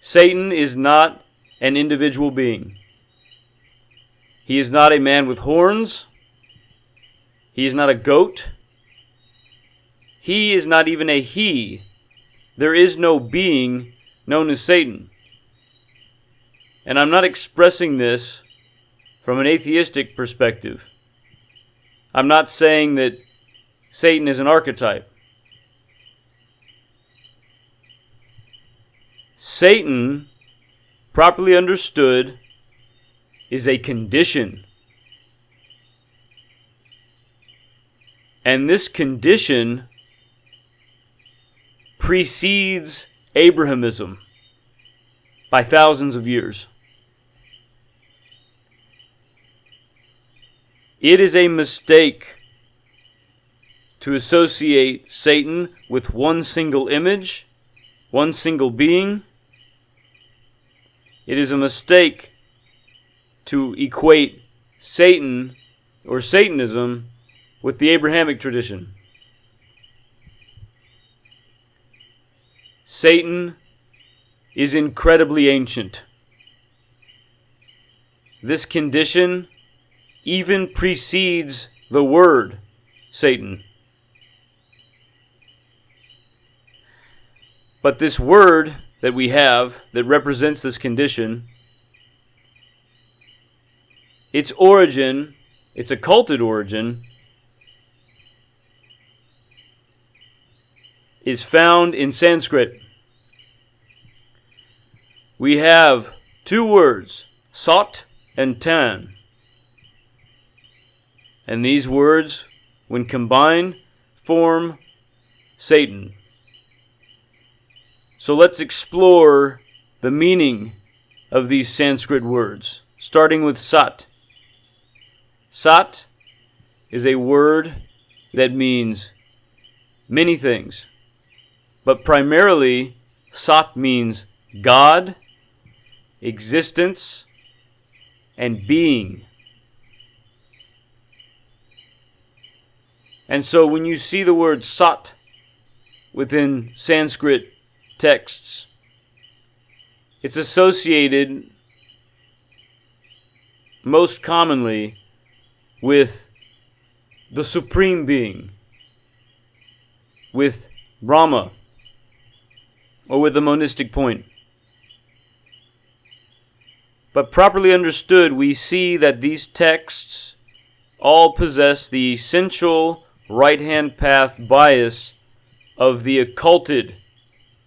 Satan is not an individual being. He is not a man with horns. He is not a goat. He is not even a he. There is no being known as Satan. And I'm not expressing this from an atheistic perspective. I'm not saying that Satan is an archetype. Satan, properly understood, is a condition. And this condition precedes Abrahamism by thousands of years. It is a mistake to associate Satan with one single image, one single being. It is a mistake to equate Satan or Satanism with the Abrahamic tradition. Satan is incredibly ancient. This condition even precedes the word Satan. But this word that we have that represents this condition, its origin, its occulted origin, is found in Sanskrit. We have two words, sat and tan. And these words, when combined, form Satan. So let's explore the meaning of these Sanskrit words, starting with sat. Sat is a word that means many things, but primarily sat means God, existence, and being. And so when you see the word sat within Sanskrit texts, it's associated most commonly with the Supreme Being, with Brahma, or with the monistic point. But properly understood, we see that these texts all possess the essential right-hand path bias of the occulted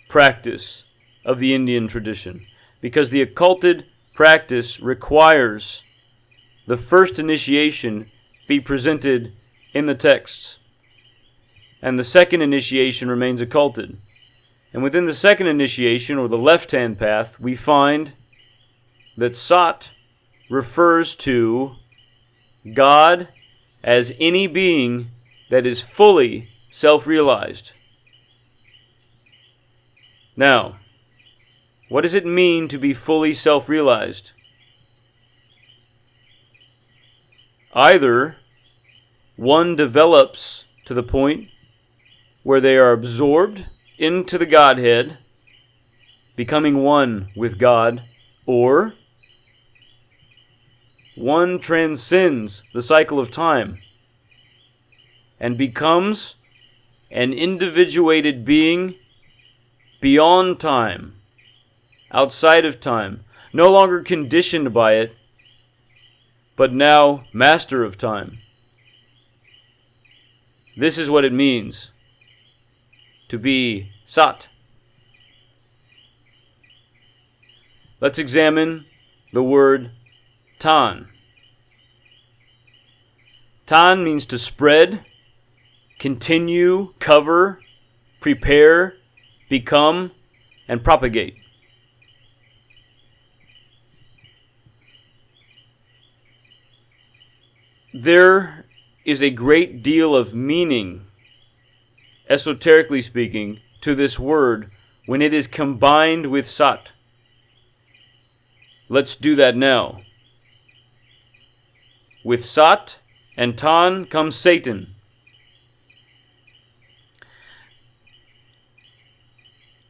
practice of the Indian tradition, because the occulted practice requires the first initiation be presented in the texts, and the second initiation remains occulted. And within the second initiation, or the left-hand path, we find that Sat refers to God as any being that is fully self-realized. Now, what does it mean to be fully self-realized? Either one develops to the point where they are absorbed into the Godhead, becoming one with God, or one transcends the cycle of time and becomes an individuated being beyond time, outside of time, no longer conditioned by it, but now master of time. This is what it means to be Sat. Let's examine the word Tan. Tan means to spread, continue, cover, prepare, become, and propagate. There is a great deal of meaning, esoterically speaking, to this word when it is combined with Sat. Let's do that now. With Sat and Tan comes Satan.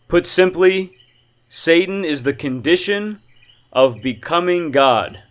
Put simply, Satan is the condition of becoming God.